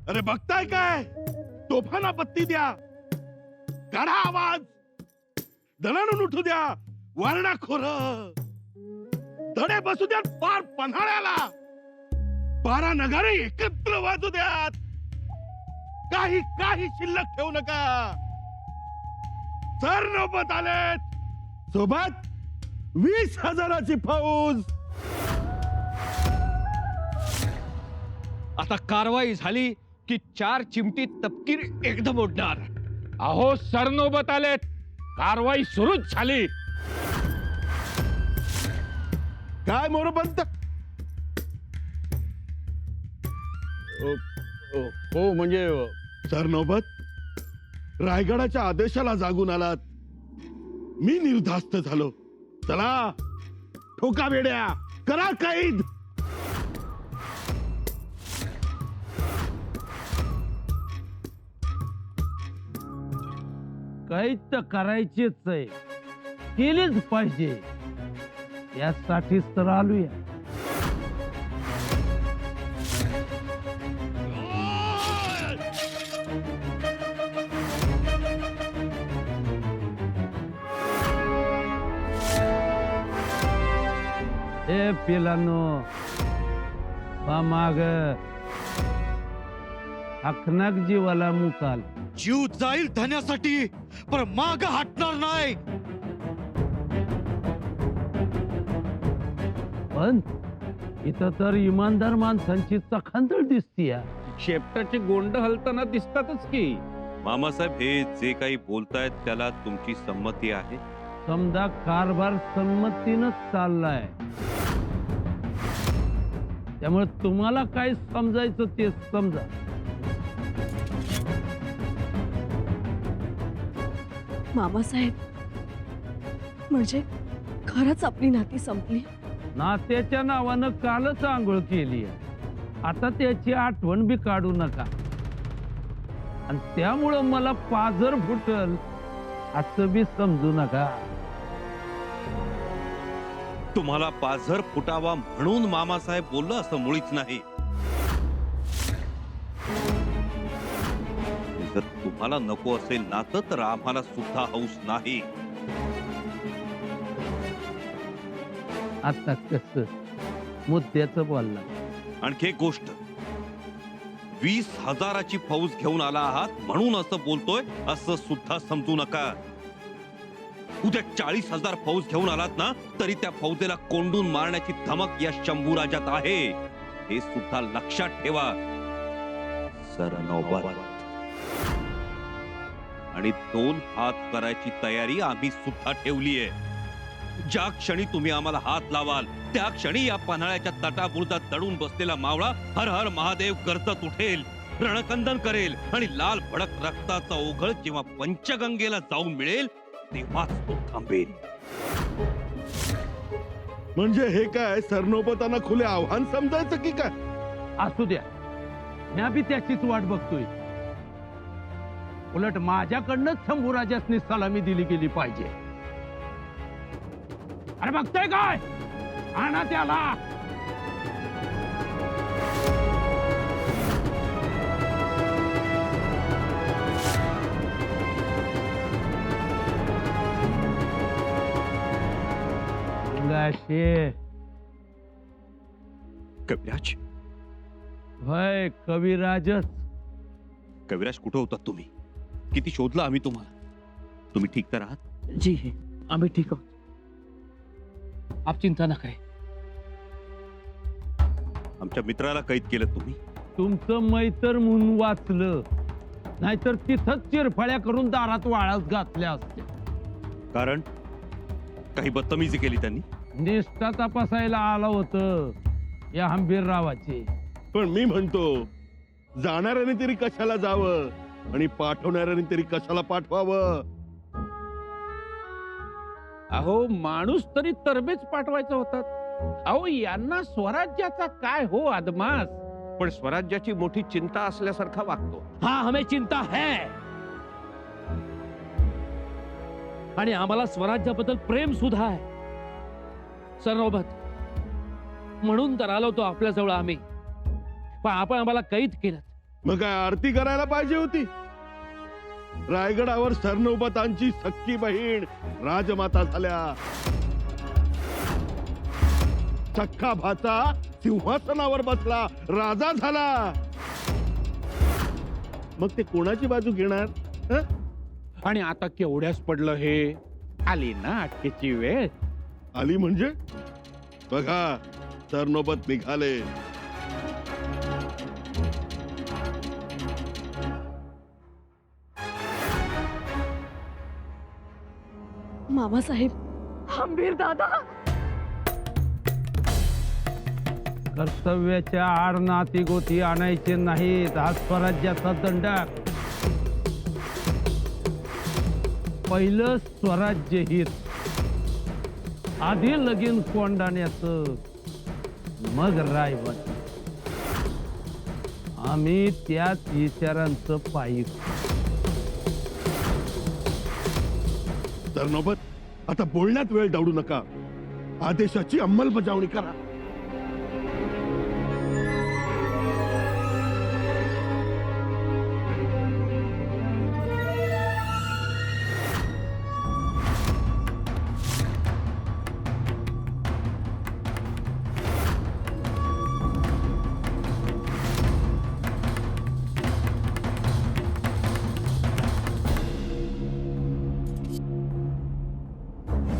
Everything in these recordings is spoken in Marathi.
अरे बघताय काय? तोफाना बत्ती द्या, काढा आवाज, दणाणून उठू द्या, वारणाखोर धडे बसू द्यात पार पन्हाळ्याला, 12 नगारे एकत्र वाजू द्यात, काही काही शिल्लक ठेवू नका. सर नौबत आलेत, सोबत 20,000ची फौज. आता कारवाई झाली की 4 चिमटी तपकीर एकदम उडणार. अहो सरनोबत आलेत, कारवाई सुरूच झाली. काय मोरपंत? हो म्हणजे सर नौबत, रायगडाच्या आदेशाला जागून आलात, मी निर्धास्त झालो. चला ठोका बेड्या, करा कैद. काही तर करायचीच आहे, केलीच पाहिजे, यासाठीच तर आलोया. ए पिलांनो, माग हकनाक जीवाला मुकाल. जीव जाईल धन्यासाठी, पण माग हटणार नाही. पण इथं तर इमानदार माणसांची चखांदळ दिसतीया. शेपटाचे गोंड हलताना दिसतातच की. मामासाहेब, हे जे काही बोलतायत त्याला तुमची संमती आहे? समजा कारभार संमतीनच चाललाय, त्यामुळे तुम्हाला काय समजायचं ते समजा. मामासाहेब, म्हणजे खरंच आपली नाती संपली? नात्याच्या नावानं कालच आंघोळ केली, आता त्याची आठवण बी काढू नका. आणि त्यामुळं मला पाझर फुटल असं बी समजू नका. तुम्हाला पाझर फुटावा म्हणून मामासाहेब बोललं असं मुळीच नाही. जर तुम्हाला नको असेल नातं तर आम्हाला सुद्धा हौस नाही. आता कस मुद्द्याचं बोलला. आणखी एक गोष्ट, 20,000ची फौज घेऊन आला आहात म्हणून असं बोलतोय असं सुद्धा समजू नका. उद्या 40,000 फौज घेऊन आलात ना तरी त्या फौजेला कोंडून मारण्याची धमक या शंभूराजात आहे, हे सुद्धा लक्षात ठेवा. सरनौबत आणि 2 हात करायची तयारी आम्ही सुद्धा ठेवलीये. ज्या क्षणी तुम्ही आम्हाला हात लावाल त्या क्षणी या पन्हाळ्याच्या तटाबुर्जात दडून बसलेला मावळा हर हर महादेव करतत उठेल, रणकंदन करेल आणि लाल भडक रक्ताचा ओघळ जेव्हा पंचगंगेला जाऊन मिळेल तेव्हाच तो थांबेल. म्हणजे हे काय सरनोबतांना खुले आव्हान समजायचं की काय? असू द्या, मी बी त्याचीच वाट बघतोय. उलट माझ्याकडनंच शंभूराजासनी सलामी दिली गेली पाहिजे. अरे बघताय काय, आणा त्याला. कविराज, होय कविराजच. कविराज कुठे होतात तुम्ही? किती शोधलं आम्ही तुम्हाला. तुम्ही ठीक तर आहात? जी आम्ही ठीक आहोत, आप चिंता न करें. आमच्या मित्राला कैद केलं तुम्ही. तुमचं मैतर म्हणून वाचलं, नाहीतर तिथंच चिरफळ्या करून दारात वाळात घातल्या असत्या. कारण काही बदतमीजी केली त्यांनी. निष्ठा तपासायला आलं होतं या हंबीररावाची. पण मी म्हणतो, जाणाऱ्याने तरी कशाला जावं आणि पाठवणाऱ्याने तरी कशाला पाठवावं? अहो माणूस तरी तरबेज पाठवायचा होता. अहो यांना स्वराज्याचा काय हो अदमास, पण स्वराज्याची मोठी चिंता असल्यासारखा वागतो. हाँ, हमें चिंता है आणि आम्हाला स्वराज्याबद्दल प्रेम सुद्धा आहे. सरनौबत, म्हणून तर आलो तो आपल्या जवळ आम्ही. पण आपण आम्हाला कैद केलं, मग काय आरती करायला पाहिजे होती? रायगडावर सरनौबतांची सख्खी बहीण राजमाता झाल्या, सख्खा भाचा सिंहासनावर बसला, राजा झाला. मग ते कोणाची बाजू घेणार? हं? आणि आता केवढ्याच पडलं हे. आली ना अटकेची वेळ. आली म्हणजे बघा, सरनौबत निघाले. मामासाहेब, हंबीर दादा, कर्तव्याच्या आड नाती गोती आणायचे नाहीत. हा स्वराज्याचा दंडक. पहिलं स्वराज्य हित, आधी लगीन कोंडाण्याचं, मग रायवट. आम्ही त्याच विचारांचं पायी. सरनौबत, आता बोलण्यात वेळ दौडू नका. आदेशाची अंमलबजावणी करा.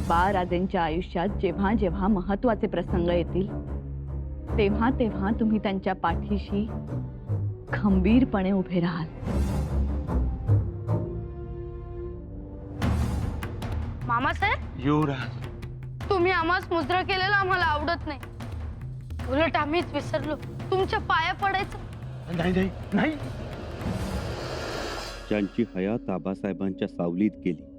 बाळराजेंच्या आयुष्यात जेव्हा जेव्हा महत्वाचे प्रसंग येतील तेव्हा तेव्हा तुम्ही त्यांच्या पाठीशी खंबीरपणे उभे राहाल. मामासाहेब, युवराज, तुम्ही आम्हास मुजरा केलेला आम्हाला आवडत नाही. उलट आम्हीच विसरलो तुमच्या पाया पडायचं. नाही नाही नाही. ज्यांची हयात आबासाहेबांच्या सावलीत गेली,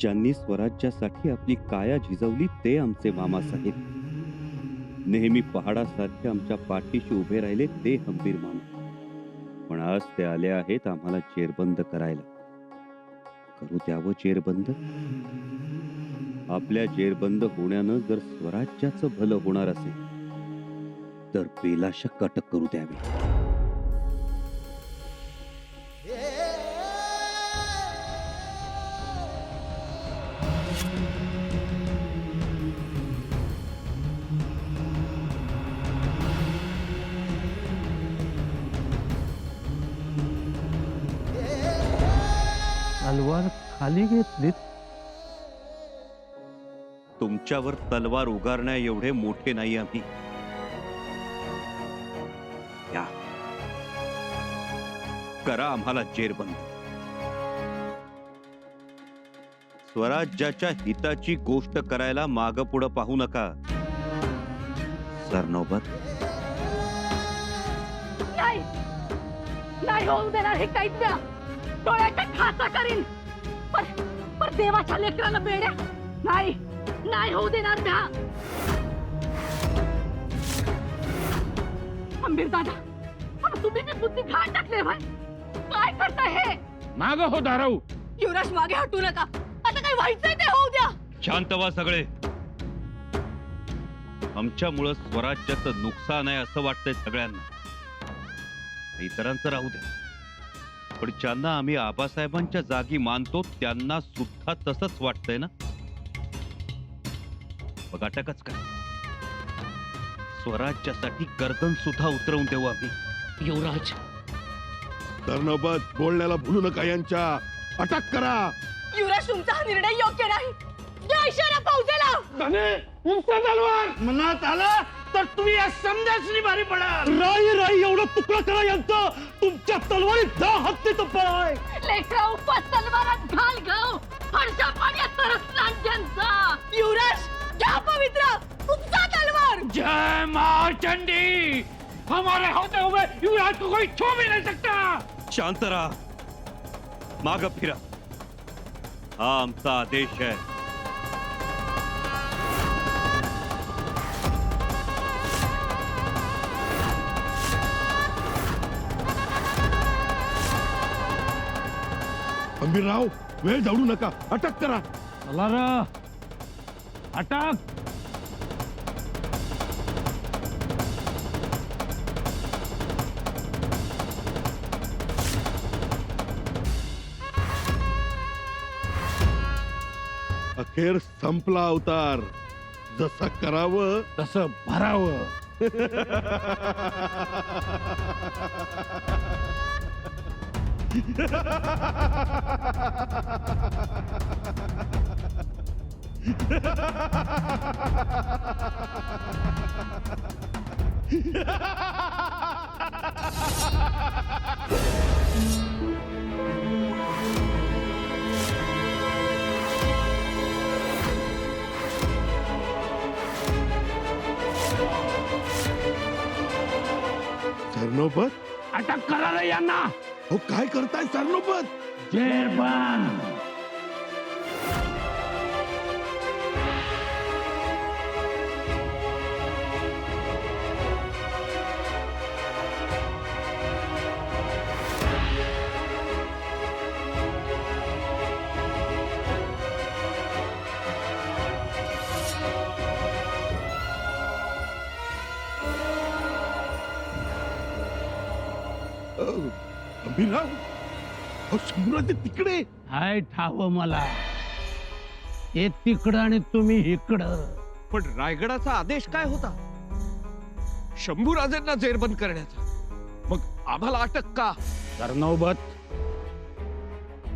ज्यांनी स्वराज्यासाठी आपली काया झिजवली, ते आमचे मामासाहेब. नेहमी पहाडासारखे आमच्या पाठीशी उभे राहिले, ते हंबीर मामा. पण आज ते आले आहेत आम्हाला जेरबंद करायला. करू द्यावं जेरबंद? आपल्या जेरबंद होण्यानं जर स्वराज्याचं भलं होणार असेल तर बेलाशक अटक करू द्यावी. तलवार खाली घेतलीत. तुमच्यावर तलवार उगारण्या एवढे मोठे नाही आम्ही. या, करा आम्हाला जेरबंद. स्वराज्याच्या हिताची गोष्ट करायला माग पुढं पाहू नका. सरनौबत, नाही नाही होऊ देणार हे काहीच द्या. डोळ्याच्या खासा करीन. पर देवाच्या लेकराला बेड्या नाही नाही होऊ देणार द्या. अंबीर दादा, तुम्ही मी बुद्धी घाण टाकले भाई. काय करताय हे? माग हो धाराऊ. युवराज, मागे हटू नका. आता काय व्हायचंय ते होऊ द्या. शांत व्हा सगळे. आमच्यामुळं स्वराज्याचं नुकसान आहे असं वाटतंय सगळ्यांना. इतरांचं राहू द्या, पण ज्यांना आम्ही आबासाहेबांच्या जागी मानतो त्यांना सुद्धा तसंच वाटतंय ना. बघ, अटकच काय. स्वराज्यासाठी गर्दन सुद्धा उतरवून देऊ आम्ही. युवराज, सरनौबत, बोलण्याला भूलू नका. यांच्या अटक करा. युवराज, तुमचा हा निर्णय योग्य नाही. द्या इशारा फौजेला. मनात आला तर तुम्ही या समजासनी भारी पडाल. राई राई एवढं तुकडं करा यांचं. तुमच्या तलवारीत 10 हत्ती तो पळाय. लेकरा उपास तलवारात घाल गाव. हर्षा पाण्यात तरसला ज्यांचा. युवराज, घ्या पवित्र. तुमचा तलवार. जय मां चंडी. हमारे होते हुए युवराज को कोई छू भी नहीं सकता. शांत राहा, माग फिरा. हा आमचा आदेश आहे. अंबीरराव, वेळ दौडू नका. अटक करा. चला र, अटक. खेळ संपला अवतार. जसं करावं तसं भरावं. सरनोबत, अटक करा रे यांना. हो काय करताय सरनोबत? जेरबान. गंभीरराव, अहो, शंभूराजे तिकडे. हाय ठाव मला. हे तिकडं आणि तुम्ही इकडं. पण रायगडाचा आदेश काय होता? शंभूराजेंना जेरबंद करण्याचा. मग आम्हाला अटक का? सरनौबत,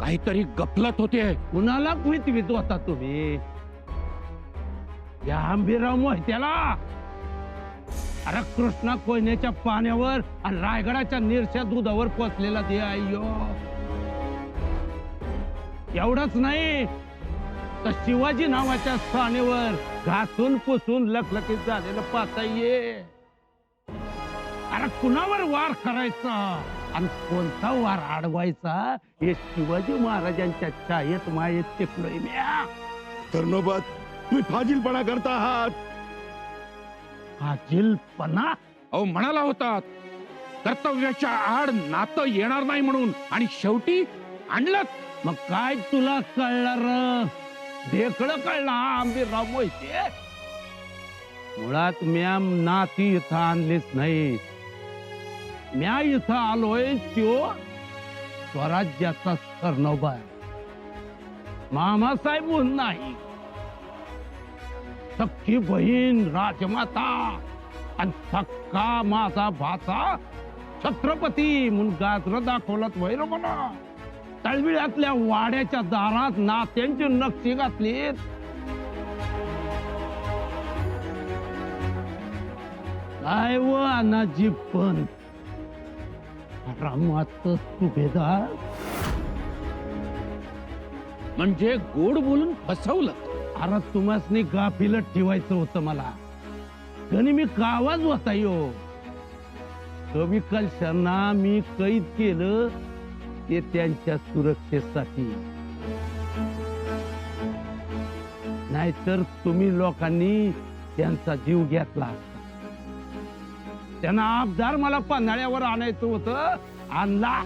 काहीतरी गफलत होते. कुणाला वित होता तुम्ही? या आंबीराव मोहित्याला. अरे कृष्णा कोयनेच्या पाण्यावर आणि रायगडाच्या निरच्या दुधावर पोचलेला दे अय्यो. एवढंच नाही तर शिवाजी नावाच्या स्थानेवर घासून पुसून लखलखीत झालेलं पाहता ये. अरे कुणावर वार करायचा आणि कोणता वार अडवायचा हे शिवाजी महाराजांच्या छायेत मायेत टिकलोय म्या. सरनोबत, तुम्ही फाजीलपणा करता आहात. फाजीलपणा? अहो म्हणाला होता कर्तव्याच्या आड नातं येणार नाही म्हणून, आणि शेवटी आणलं. मग काय तुला कळणार? ढेकळं कळला आंबीराव मोहिते. मुळात म्या नाती इथं आणलीच नाही. म्या इथं आलोय त्यो स्वराज्याचा सरनोबा मामासाहेब म्हणून नाही. सख्खी बहीण राजमाता आणि सक्का माझा भाचा छत्रपती म्हणून गाजर दाखवलात वैर मला. तळविळ्यातल्या वाड्याच्या दारात नात्यांची नक्षी घातली. काय व अनाजी पण रामाचं सुभेदार म्हणजे गोड बोलून फसवलं. अरे तुम्हासनी गाफीलत ठेवायचं होतं मला. गणी मी कावाच होता यो. कवी कलशांना मी कैद केलं ते त्यांच्या सुरक्षेसाठी. नाहीतर तुम्ही लोकांनी त्यांचा जीव घेतला असता. त्यांना आबदार मला पन्हाळ्यावर आणायचं होतं, आणला.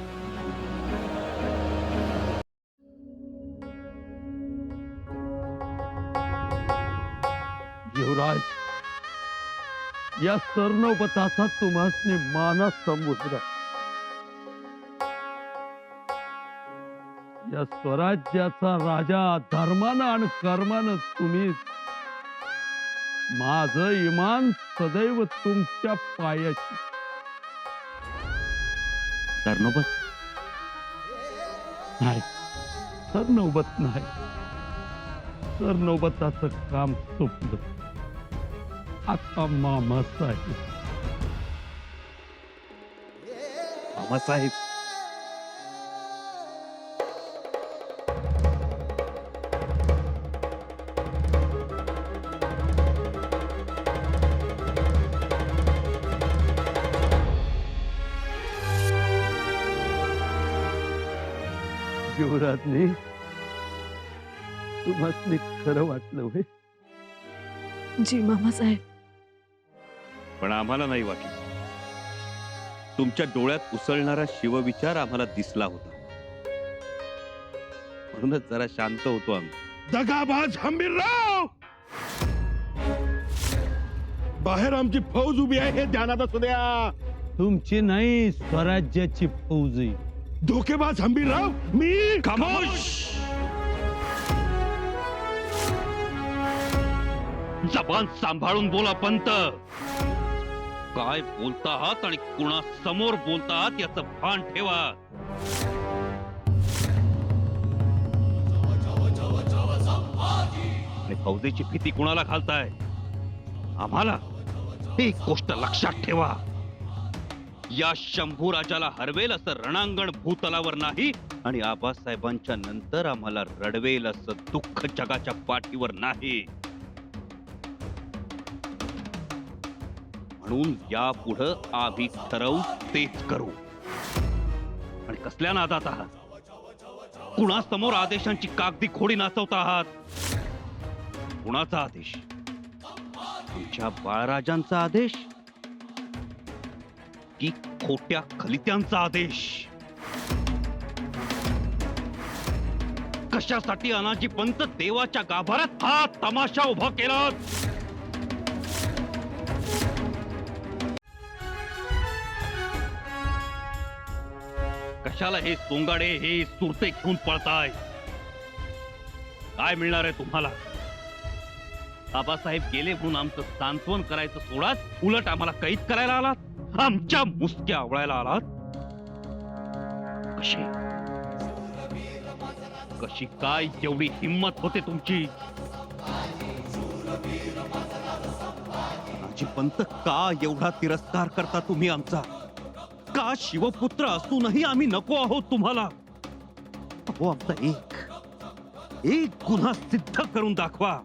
युवराज, या सरनोबताचा तुम्हासने माना समुद्र. या स्वराज्याचा राजा धर्मानं आणि कर्मानं तुम्ही. माझं इमान सदैव तुमच्या पायाशी. सरनोबत, नाही, सरनोबत नाही. सरनोबताचं काम सोपलं. आता मामासाहेब. मामासाहेब, युवराजने तुम्हाला खरं वाटलं होय? जी मामासाहेब. पण आम्हाला नाही वाटलं. तुमच्या डोळ्यात उसळणारा शिवविचार आम्हाला दिसला होता, म्हणूनच जरा शांत होतो आम्ही. दगाबाज हंबीरराव, बाहेर आमची फौज उभी आहे हे ध्यानात असू द्या. तुमची नाही, स्वराज्याची फौज आहे. धोकेबाज हंबीरराव, मी खामोश. जबान सांभाळून बोला पंत. काय बोलता आहात आणि कुणा समोर बोलता आहात याचं भान ठेवा. आणि फौजेची भीती कुणाला घालताय? आम्हाला. एक गोष्ट लक्षात ठेवा, या शंभू राजाला हरवेल असं रणांगण भूतलावर नाही आणि आबासाहेबांच्या नंतर आम्हाला रडवेल असं दुःख जगाच्या पाठीवर नाही. म्हणून यापुढं आम्ही ठरवू तेच करू. आणि कसल्या नादात आहात? कुणासमोर आदेशांची कागदी घोडी नाचवता आहात? कुणाचा आदेश? तुमच्या बाळराजांचा आदेश की खोट्या खलित्यांचा आदेश? कशासाठी अनाजी पंत देवाच्या गाभाऱ्यात हा तमाशा उभा केला? कशाला हे सोंगाडे, हे सुरते घेऊन पळताय? काय मिळणार आहे तुम्हाला? आबासाहेब गेले म्हणून आमचं सांत्वन करायचं सोडाच, उलट आम्हाला कैद करायला आलात, आमच्या मुसक्या आवळायला आलात. कशी कशी काय एवढी हिम्मत होते तुमची? अनाजी पंत, का एवढा तिरस्कार करता तुम्ही आमचा? का शिवपुत्र असूनही आम्ही नको आहोत तुम्हाला? अहो, आमचा एक गुन्हा सिद्ध करून दाखवा.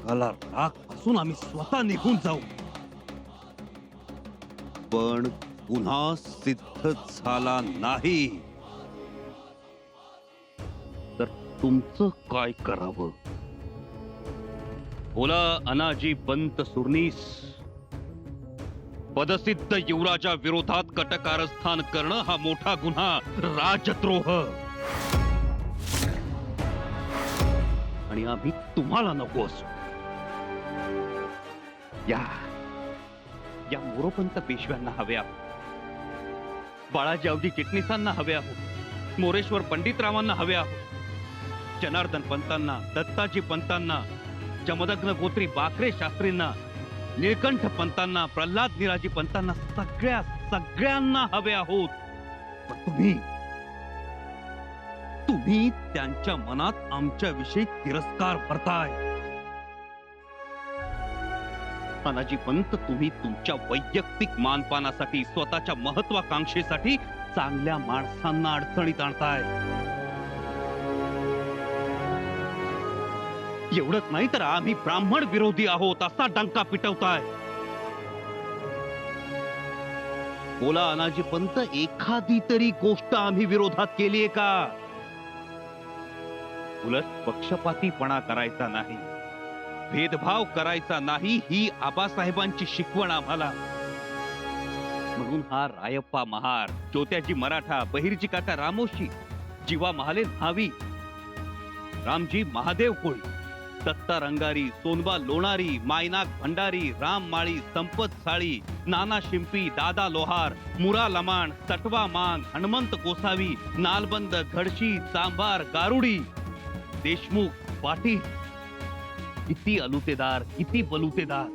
मला राग पासून आम्ही स्वतः निघून जाऊ, पण गुन्हा सिद्ध झाला नाही तर तुमचं काय करावं? बोला अनाजी पंत सुरनीस. पदसिद्ध युवराजा विरोधात कटकारस्थान करणं हा मोठा गुन्हा, राजद्रोह. आणि आम्ही तुम्हाला नको असू. या मोरोपंत पेशव्यांना हवे आहोत, बाळाजी चिटणीसांना हवे आहोत, मोरेश्वर पंडितरावांना हवे आहोत, जनार्दन पंतांना, दत्ताजी पंतांना, जमदग्न गोत्री बाकरे शास्त्रींना, निळकंठ पंतांना, प्रल्हाद निराजी पंतांना, सगळ्यांना हवे आहोत. पण तुम्ही त्यांच्या मनात आमच्याविषयी तिरस्कार भरताय. अनाजी पंत, तुम्ही तुमच्या वैयक्तिक मानपानासाठी, स्वतःच्या महत्वाकांक्षेसाठी चांगल्या माणसांना अडचणीत आणताय. एवढंच नाही तर आम्ही ब्राह्मण विरोधी आहोत असा डंका पिटवताय. बोला अनाजी पंत, एखादी तरी गोष्ट आम्ही विरोधात केलीये का? उलट पक्षपातीपणा करायचा नाही, भेदभाव करायचा नाही, ही आबासाहेबांची शिकवण आम्हाला. म्हणून हा रायप्पा महार, ज्योत्याजी मराठा, बहिर्जी काका रामोशी, जीवा महाले न्हावी, रामजी महादेव कोळी, दत्ता रंगारी, सोनबा लोणारी, मायनाक भंडारी, राम माळी, संपत साळी, नाना शिंपी, दादा लोहार, मुरा लमाण, सटवा मांग, हनुमंत गोसावी, नालबंद, घडशी, चांभार, गारुडी, देशमुख, पाटील. किती अलुतेदार, किती बलुतेदार.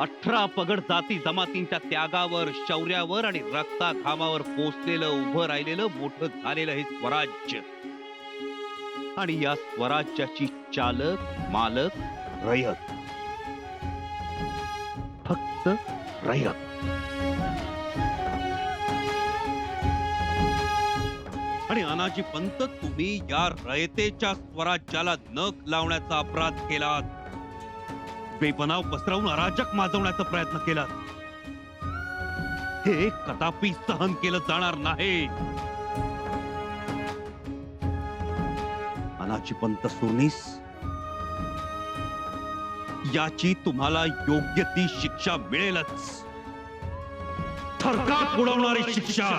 18 पगड जाती जमातींच्या त्यागावर, शौर्यावर आणि रक्ताघामावर पोचलेलं, उभं राहिलेलं, मोठं झालेलं हे स्वराज्य. आणि या स्वराज्याची चालक, मालक, रयत. फक्त रयत. आणि अनाजी पंत, तुम्ही या रयतेच्या स्वराज्याला नख लावण्याचा अपराध केलात. बेबनाव पसरवून अराजक माजवण्याचा प्रयत्न केलात. हे कदापि सहन केलं जाणार नाही. अनाजी पंत सुरनीस, याची तुम्हाला योग्य ती शिक्षा मिळेलच. थरकाप उडवणारी शिक्षा.